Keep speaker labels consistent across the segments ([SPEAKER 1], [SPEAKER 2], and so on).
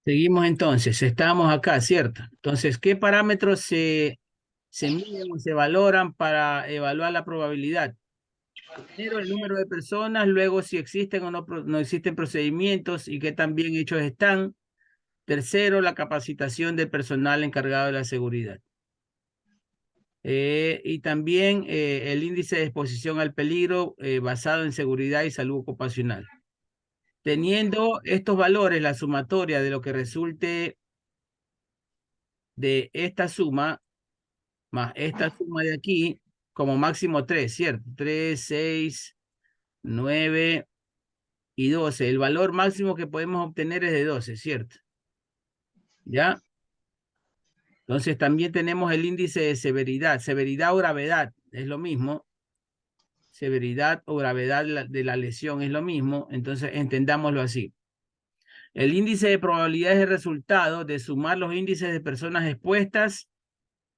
[SPEAKER 1] Seguimos entonces, estamos acá, ¿cierto? Entonces, ¿qué parámetros se miden o se valoran para evaluar la probabilidad? Primero, el número de personas, luego si existen o no, no existen procedimientos y qué tan bien hechos están. Tercero, la capacitación del personal encargado de la seguridad. Y también el índice de exposición al peligro basado en seguridad y salud ocupacional. Teniendo estos valores, la sumatoria de lo que resulte de esta suma más esta suma de aquí, como máximo 3, ¿cierto? 3, 6, 9 y 12. El valor máximo que podemos obtener es de 12, ¿cierto? ¿Ya? Entonces también tenemos el índice de severidad. Severidad o gravedad es lo mismo. Severidad o gravedad de la lesión es lo mismo. Entonces entendámoslo así. El índice de probabilidad es el resultado de sumar los índices de personas expuestas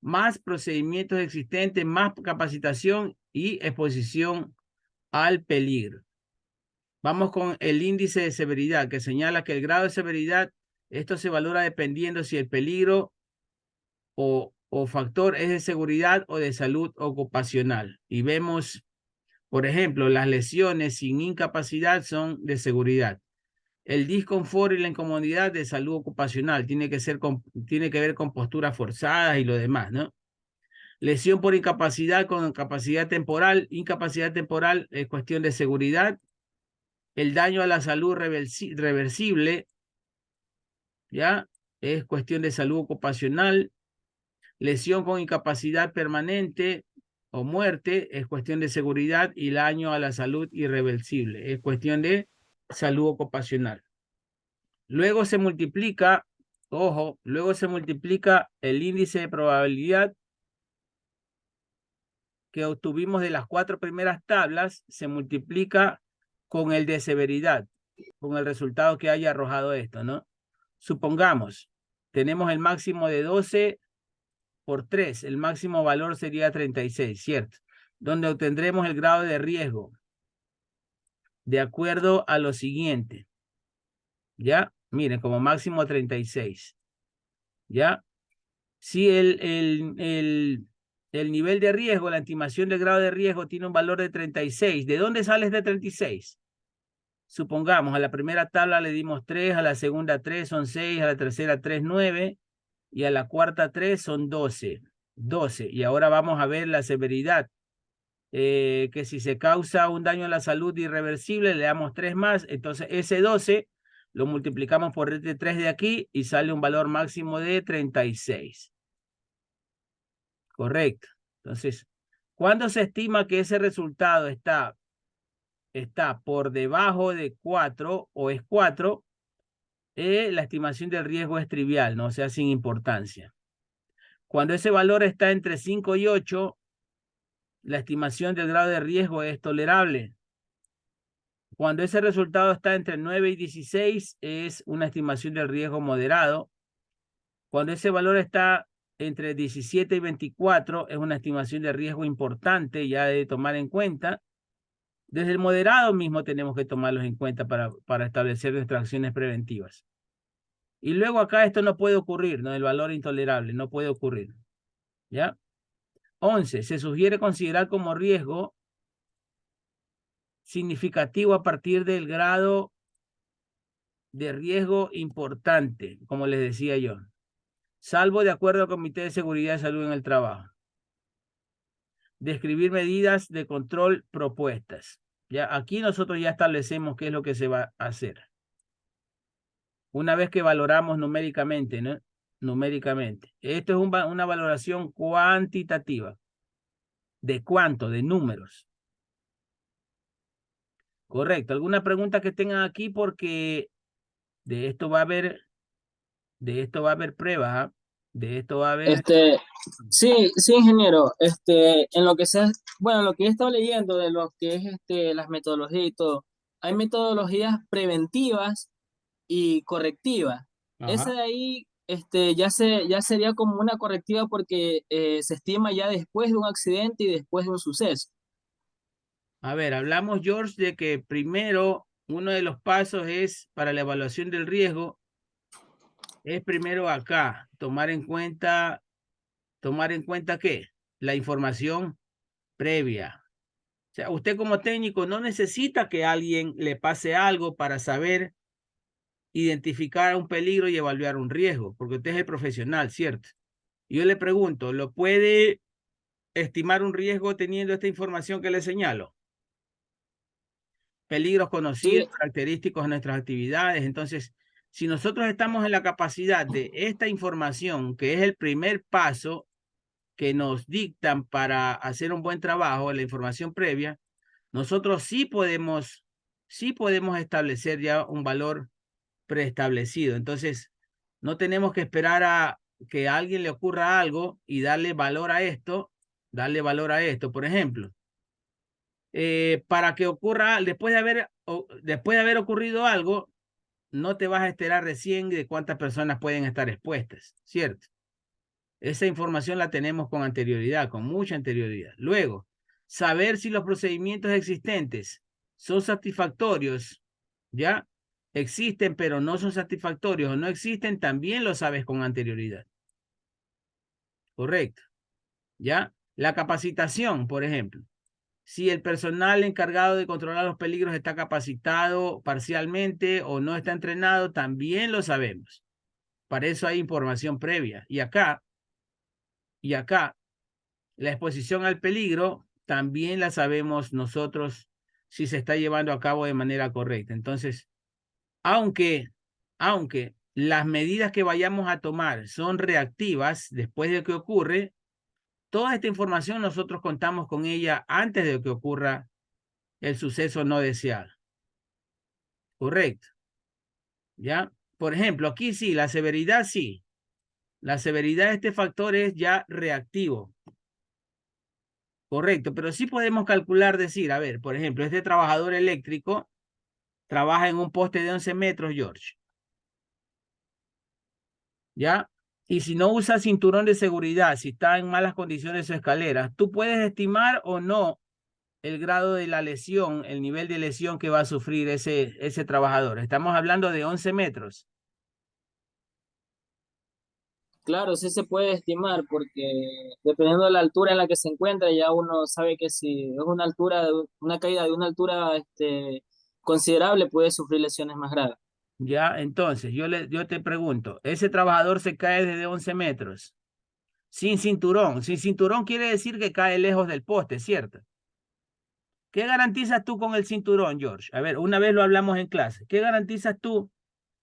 [SPEAKER 1] más procedimientos existentes, más capacitación y exposición al peligro. Vamos con el índice de severidad, que señala que el grado de severidad, esto se valora dependiendo si el peligro o factor es de seguridad o de salud ocupacional. Y vemos, por ejemplo, las lesiones sin incapacidad son de seguridad. El disconfort y la incomodidad de salud ocupacional tiene que ver con posturas forzadas y lo demás, ¿no? Lesión por incapacidad con capacidad temporal. Incapacidad temporal es cuestión de seguridad. El daño a la salud reversible, ¿ya? Es cuestión de salud ocupacional. Lesión con incapacidad permanente o muerte es cuestión de seguridad y daño a la salud irreversible es cuestión de salud ocupacional. Luego se multiplica, ojo, luego se multiplica el índice de probabilidad que obtuvimos de las 4 primeras tablas, se multiplica con el de severidad, con el resultado que haya arrojado esto, ¿no? Supongamos, tenemos el máximo de 12 por 3, el máximo valor sería 36, ¿cierto? Donde obtendremos el grado de riesgo, de acuerdo a lo siguiente, ¿ya? Miren, como máximo 36, ¿ya? Si el nivel de riesgo, la estimación del grado de riesgo tiene un valor de 36, ¿de dónde sale este 36? Supongamos, a la primera tabla le dimos 3, a la segunda 3 son 6, a la tercera 3, 9, y a la cuarta 3 son 12. 12. Y ahora vamos a ver la severidad. Que si se causa un daño a la salud irreversible, le damos 3 más. Entonces ese 12 lo multiplicamos por este 3 de aquí y sale un valor máximo de 36. Correcto. Entonces, ¿cuándo se estima que ese resultado está por debajo de 4 o es 4? La estimación del riesgo es trivial, ¿no? O sea, sin importancia. Cuando ese valor está entre 5 y 8, la estimación del grado de riesgo es tolerable. Cuando ese resultado está entre 9 y 16, es una estimación del riesgo moderado. Cuando ese valor está entre 17 y 24, es una estimación de riesgo importante, ya de tomar en cuenta. Desde el moderado mismo tenemos que tomarlos en cuenta para establecer nuestras acciones preventivas. Y luego acá esto no puede ocurrir, ¿no? El valor intolerable no puede ocurrir, ¿ya? 11. Se sugiere considerar como riesgo significativo a partir del grado de riesgo importante, como les decía yo, salvo de acuerdo al Comité de Seguridad y Salud en el Trabajo. Describir medidas de control propuestas. Ya, aquí nosotros ya establecemos qué es lo que se va a hacer. Una vez que valoramos numéricamente, ¿no? Numéricamente. Esto es una valoración cuantitativa. ¿De cuánto? De números. Correcto. ¿Alguna pregunta que tengan aquí? Porque de esto va a haber, pruebas, ¿ah? De esto va a haber.
[SPEAKER 2] Este, sí, sí, ingeniero. En lo que se, bueno, en lo que he estado leyendo de lo que es las metodologías y todo, hay metodologías preventivas y correctivas. Esa
[SPEAKER 1] Ajá.
[SPEAKER 2] de ahí, ya sería como una correctiva porque se estima ya después de un accidente y después de un suceso.
[SPEAKER 1] A ver, hablamos, George, de que primero uno de los pasos es para la evaluación del riesgo es primero acá, tomar en cuenta ¿qué? La información previa. O sea, usted como técnico no necesita que alguien le pase algo para saber identificar un peligro y evaluar un riesgo, porque usted es el profesional, ¿cierto? Y yo le pregunto, ¿lo puede estimar un riesgo teniendo esta información que le señalo? Peligros conocidos,
[SPEAKER 2] Sí,
[SPEAKER 1] característicos de nuestras actividades. Entonces, si nosotros estamos en la capacidad de esta información, que es el primer paso que nos dictan para hacer un buen trabajo, la información previa, nosotros sí podemos establecer ya un valor preestablecido. Entonces, no tenemos que esperar a que a alguien le ocurra algo y darle valor a esto. Por ejemplo, para que ocurra, después de haber ocurrido algo, no te vas a enterar recién de cuántas personas pueden estar expuestas, ¿cierto? Esa información la tenemos con anterioridad, con mucha anterioridad. Luego, saber si los procedimientos existentes son satisfactorios, ¿ya? Existen, pero no son satisfactorios o no existen, también lo sabes con anterioridad. Correcto, ¿ya? La capacitación, por ejemplo. Si el personal encargado de controlar los peligros está capacitado parcialmente o no está entrenado, también lo sabemos. Para eso hay información previa. Y acá, la exposición al peligro también la sabemos nosotros si se está llevando a cabo de manera correcta. Entonces, aunque, aunque las medidas que vayamos a tomar son reactivas después de que ocurre, toda esta información nosotros contamos con ella antes de que ocurra el suceso no deseado. Correcto. ¿Ya? Por ejemplo, aquí sí, la severidad sí. La severidad de este factor es ya reactivo. Correcto, pero sí podemos calcular, decir, a ver, por ejemplo, este trabajador eléctrico trabaja en un poste de 11 metros, George, ¿ya? Y si no usa cinturón de seguridad, si está en malas condiciones su escalera, tú puedes estimar o no el grado de la lesión, el nivel de lesión que va a sufrir ese trabajador. Estamos hablando de 11 metros.
[SPEAKER 2] claro, sí se puede estimar porque dependiendo de la altura en la que se encuentra, ya uno sabe que si es una altura, una caída de una altura considerable, puede sufrir lesiones más graves.
[SPEAKER 1] Ya, entonces, yo te pregunto, ese trabajador se cae desde 11 metros, sin cinturón. Sin cinturón quiere decir que cae lejos del poste, ¿cierto? ¿Qué garantizas tú con el cinturón, George? A ver, una vez lo hablamos en clase. ¿Qué garantizas tú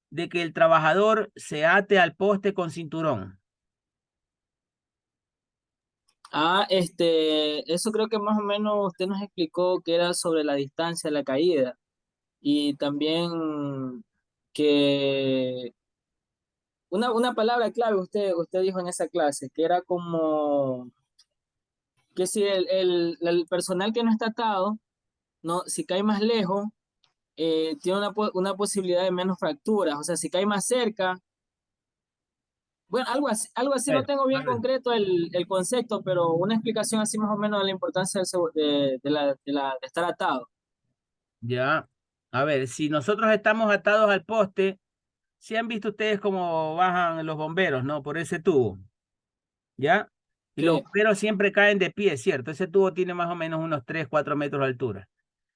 [SPEAKER 1] de que el trabajador se ate al poste con cinturón?
[SPEAKER 2] Eso creo que más o menos usted nos explicó que era sobre la distancia de la caída y también que una palabra clave usted dijo en esa clase, que era como que si el personal que no está atado, no, si cae más lejos, tiene una posibilidad de menos fracturas, o sea, si cae más cerca, bueno, algo así, no tengo
[SPEAKER 1] A
[SPEAKER 2] bien
[SPEAKER 1] ver,
[SPEAKER 2] concreto el concepto, pero una explicación así más o menos de la importancia de estar atado.
[SPEAKER 1] ya. A ver, si nosotros estamos atados al poste, si han visto ustedes cómo bajan los bomberos, ¿no? Por ese tubo, ¿ya? Y los
[SPEAKER 2] Sí,
[SPEAKER 1] bomberos siempre caen de pie, ¿cierto? Ese tubo tiene más o menos unos 3, 4 metros de altura.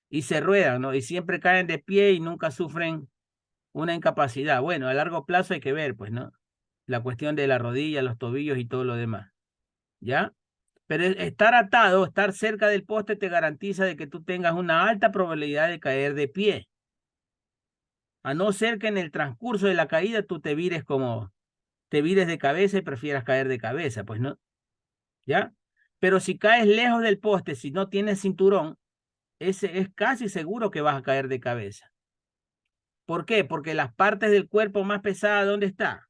[SPEAKER 1] Y se ruedan, ¿no? Y siempre caen de pie y nunca sufren una incapacidad. Bueno, a largo plazo hay que ver, pues, ¿no? La cuestión de la rodilla, los tobillos y todo lo demás, ¿ya? Pero estar atado, estar cerca del poste te garantiza de que tú tengas una alta probabilidad de caer de pie, a no ser que en el transcurso de la caída tú te vires de cabeza y prefieras caer de cabeza, pues, ¿no? ¿Ya? Pero si caes lejos del poste, si no tienes cinturón, ese es casi seguro que vas a caer de cabeza. ¿Por qué? Porque las partes del cuerpo más pesadas, ¿dónde está?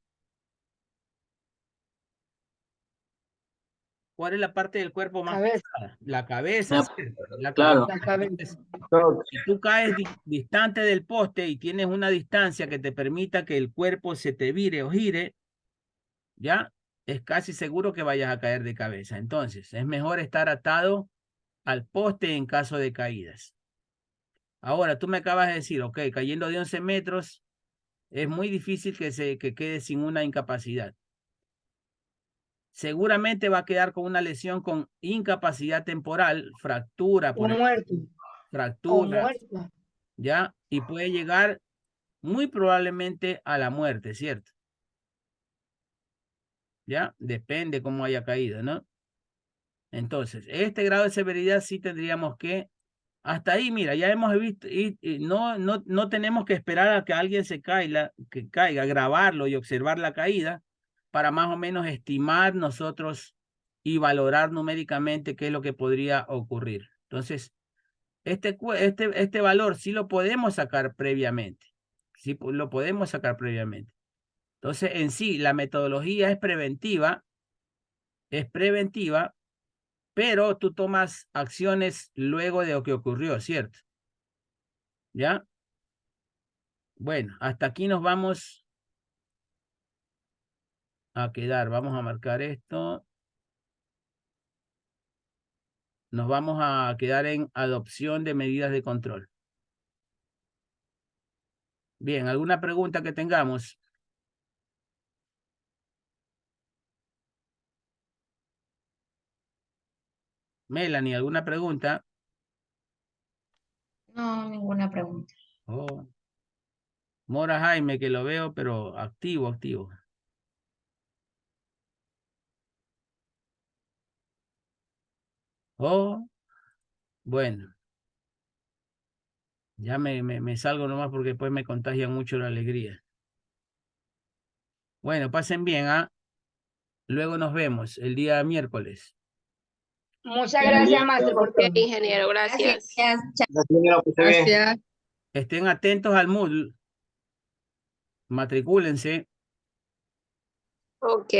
[SPEAKER 1] ¿Cuál es la parte del cuerpo más
[SPEAKER 3] Cabeza,
[SPEAKER 1] pesada? La cabeza,
[SPEAKER 2] ya,
[SPEAKER 1] ¿cierto? La cabeza.
[SPEAKER 2] claro.
[SPEAKER 3] la cabeza.
[SPEAKER 1] Entonces, si tú caes distante del poste y tienes una distancia que te permita que el cuerpo se te vire o gire, ya es casi seguro que vayas a caer de cabeza. Entonces, es mejor estar atado al poste en caso de caídas. Ahora, tú me acabas de decir, ok, cayendo de 11 metros, es muy difícil que quede sin una incapacidad. Seguramente va a quedar con una lesión con incapacidad temporal, fractura,
[SPEAKER 3] O
[SPEAKER 1] por ejemplo,
[SPEAKER 3] muerto. O
[SPEAKER 1] fractura,
[SPEAKER 3] muerto.
[SPEAKER 1] ¿ya? Y puede llegar muy probablemente a la muerte, ¿cierto? ¿Ya? Depende cómo haya caído, ¿no? Entonces, este grado de severidad sí tendríamos que, hasta ahí, mira, ya hemos visto, y no tenemos que esperar a que alguien que caiga, grabarlo y observar la caída para más o menos estimar nosotros y valorar numéricamente qué es lo que podría ocurrir. Entonces, este valor sí lo podemos sacar previamente. Sí lo podemos sacar previamente. Entonces, en sí, la metodología es preventiva, pero tú tomas acciones luego de lo que ocurrió, ¿cierto? ¿Ya? Bueno, hasta aquí nos vamos a quedar. Vamos a marcar esto. Nos vamos a quedar en adopción de medidas de control. Bien, ¿alguna pregunta que tengamos? Melanie, ¿alguna pregunta?
[SPEAKER 3] No, ninguna pregunta.
[SPEAKER 1] Oh. Mora Jaime, que lo veo, pero activo, activo. Oh, bueno, ya me salgo nomás porque después me contagia mucho la alegría. Bueno, pasen bien, ¿ah? Luego nos vemos el día miércoles.
[SPEAKER 3] Muchas gracias, Master, por
[SPEAKER 4] Ok,
[SPEAKER 3] todo.
[SPEAKER 4] ingeniero, gracias.
[SPEAKER 3] Gracias.
[SPEAKER 2] Gracias.
[SPEAKER 1] Estén atentos al Moodle. Matricúlense.
[SPEAKER 4] Ok.